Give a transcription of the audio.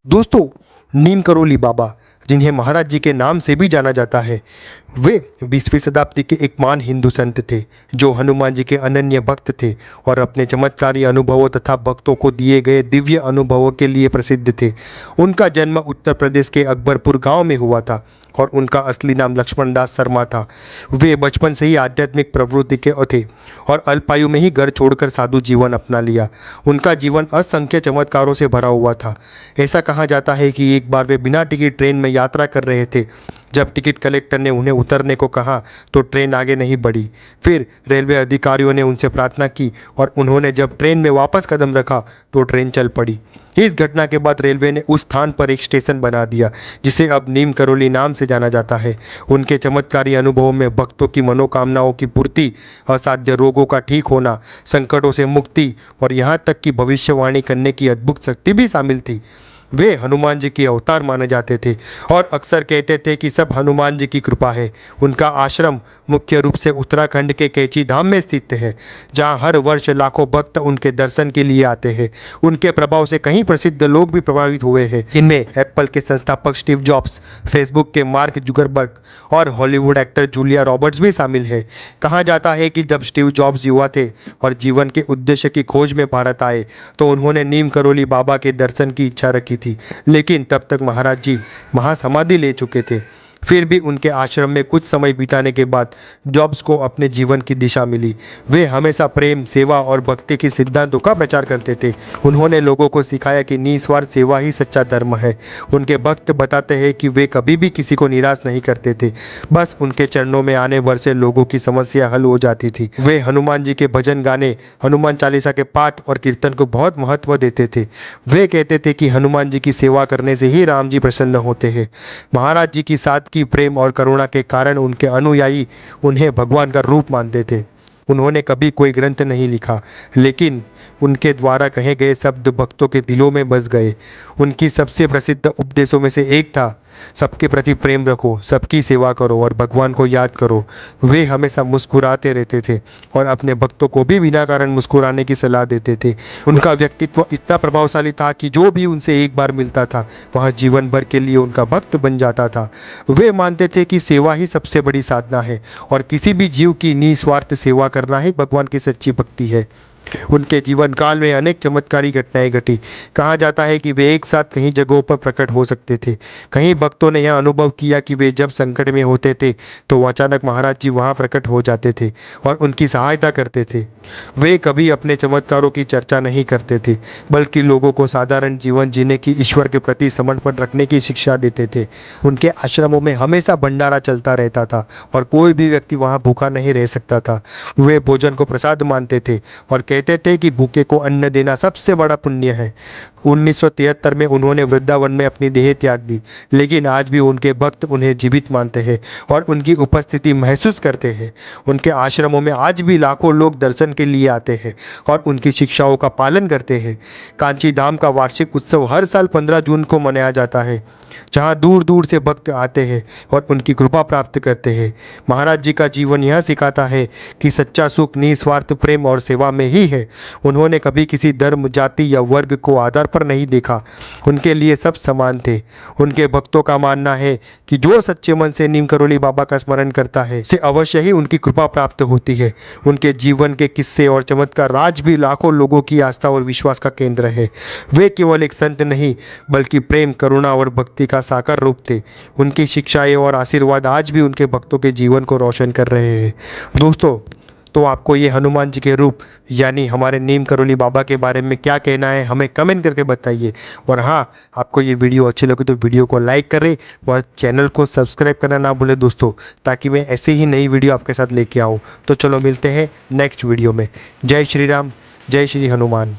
दोस्तों, नीम करोली बाबा, जिन्हें महाराज जी के नाम से भी जाना जाता है, वे 20वीं शताब्दी के एक महान हिंदू संत थे जो हनुमान जी के अनन्य भक्त थे और अपने चमत्कारी अनुभवों तथा भक्तों को दिए गए दिव्य अनुभवों के लिए प्रसिद्ध थे। उनका जन्म उत्तर प्रदेश के अकबरपुर गांव में हुआ था और उनका असली नाम लक्ष्मण दास शर्मा था। वे बचपन से ही आध्यात्मिक प्रवृत्ति के थे और अल्पायु में ही घर छोड़कर साधु जीवन अपना लिया। उनका जीवन असंख्य चमत्कारों से भरा हुआ था। ऐसा कहा जाता है कि एक बार वे बिना टिकट ट्रेन में यात्रा कर रहे थे। जब टिकट कलेक्टर ने उन्हें उतरने को कहा तो ट्रेन आगे नहीं बढ़ी। फिर रेलवे अधिकारियों ने उनसे प्रार्थना की और उन्होंने जब ट्रेन में वापस कदम रखा तो ट्रेन चल पड़ी। इस घटना के बाद रेलवे ने उस स्थान पर एक स्टेशन बना दिया जिसे अब नीम करोली नाम से जाना जाता है। उनके चमत्कारी अनुभवों में भक्तों की मनोकामनाओं की पूर्ति, असाध्य रोगों का ठीक होना, संकटों से मुक्ति और यहाँ तक कि भविष्यवाणी करने की अद्भुत शक्ति भी शामिल थी। वे हनुमान जी के अवतार माने जाते थे और अक्सर कहते थे कि सब हनुमान जी की कृपा है। उनका आश्रम मुख्य रूप से उत्तराखंड के कैची धाम में स्थित है, जहां हर वर्ष लाखों भक्त उनके दर्शन के लिए आते हैं। उनके प्रभाव से कई प्रसिद्ध लोग भी प्रभावित हुए हैं। इनमें एप्पल के संस्थापक स्टीव जॉब्स, फेसबुक के मार्क जुकरबर्ग और हॉलीवुड एक्टर जूलिया रॉबर्ट्स भी शामिल है। कहा जाता है कि जब स्टीव जॉब्स युवा थे और जीवन के उद्देश्य की खोज में भारत आए तो उन्होंने नीम करोली बाबा के दर्शन की इच्छा रखी थी, लेकिन तब तक महाराज जी महासमाधि ले चुके थे। फिर भी उनके आश्रम में कुछ समय बिताने के बाद जॉब्स को अपने जीवन की दिशा मिली। वे हमेशा प्रेम, सेवा और भक्ति के सिद्धांतों का प्रचार करते थे। उन्होंने लोगों को सिखाया कि निस्वार्थ सेवा ही सच्चा धर्म है। उनके भक्त बताते हैं कि वे कभी भी किसी को निराश नहीं करते थे, बस उनके चरणों में आने भर से लोगों की समस्या हल हो जाती थी। वे हनुमान जी के भजन गाने, हनुमान चालीसा के पाठ और कीर्तन को बहुत महत्व देते थे। वे कहते थे कि हनुमान जी की सेवा करने से ही राम जी प्रसन्न होते हैं। महाराज जी की सादगी, प्रेम और करुणा के कारण उनके अनुयायी उन्हें भगवान का रूप मानते थे। उन्होंने कभी कोई ग्रंथ नहीं लिखा, लेकिन उनके द्वारा कहे गए शब्द भक्तों के दिलों में बस गए। उनकी सबसे प्रसिद्ध उपदेशों में से एक था, सबके प्रति प्रेम रखो, सबकी सेवा करो और भगवान को याद करो। वे हमेशा मुस्कुराते रहते थे और अपने भक्तों को भी बिना कारण मुस्कुराने की सलाह देते थे। उनका व्यक्तित्व इतना प्रभावशाली था कि जो भी उनसे एक बार मिलता था वह जीवन भर के लिए उनका भक्त बन जाता था। वे मानते थे कि सेवा ही सबसे बड़ी साधना है और किसी भी जीव की निस्वार्थ सेवा करना ही भगवान की सच्ची भक्ति है। उनके जीवन काल में अनेक चमत्कारी घटनाएं घटी। कहा जाता है कि वे एक साथ कई जगहों पर प्रकट हो सकते थे। कई भक्तों ने यह अनुभव किया कि वे जब संकट में होते थे तो अचानक महाराज जी वहां प्रकट हो जाते थे और उनकी सहायता करते थे। वे कभी अपने चमत्कारों की चर्चा नहीं करते थे, बल्कि लोगों को साधारण जीवन जीने की, ईश्वर के प्रति समर्पण रखने की शिक्षा देते थे। उनके आश्रमों में हमेशा भंडारा चलता रहता था और कोई भी व्यक्ति वहां भूखा नहीं रह सकता था। वे भोजन को प्रसाद मानते थे और कहते थे कि भूखे को अन्न देना सबसे बड़ा पुण्य है। 1973 में उन्होंने वृंदावन में अपनी देह त्याग दी, लेकिन आज भी उनके भक्त उन्हें जीवित मानते हैं और उनकी उपस्थिति महसूस करते हैं। उनके आश्रमों में आज भी लाखों लोग दर्शन के लिए आते हैं और उनकी शिक्षाओं का पालन करते हैं। कांची धाम का वार्षिक उत्सव हर साल 15 जून को मनाया जाता है, जहां दूर दूर से भक्त आते हैं और उनकी कृपा प्राप्त करते हैं। महाराज जी का जीवन यह सिखाता है कि सच्चा सुख निस्वार्थ प्रेम और सेवा में ही है। उन्होंने कभी किसी धर्म, जाति या वर्ग को आधार पर नहीं देखा। उनके लिए सब समान थे। उनके भक्तों का मानना है कि जो सच्चे मन से नीम करोली बाबा का स्मरण करता है उसे अवश्य ही उनकी कृपा प्राप्त होती है। उनके जीवन के किस्से और चमत्कार आज भी लाखों लोगों की आस्था और विश्वास का केंद्र है। वे केवल एक संत नहीं, बल्कि प्रेम, करुणा और भक्ति का साकार रूप थे। उनकी शिक्षाएं और आशीर्वाद आज भी उनके भक्तों के जीवन को रोशन कर रहे हैं। दोस्तों, तो आपको ये हनुमान जी के रूप यानी हमारे नीम करोली बाबा के बारे में क्या कहना है, हमें कमेंट करके बताइए। और हाँ, आपको ये वीडियो अच्छी लगे तो वीडियो को लाइक करें और चैनल को सब्सक्राइब करना ना भूलें दोस्तों, ताकि मैं ऐसे ही नई वीडियो आपके साथ लेके आऊँ। तो चलो मिलते हैं नेक्स्ट वीडियो में। जय श्री राम, जय श्री हनुमान।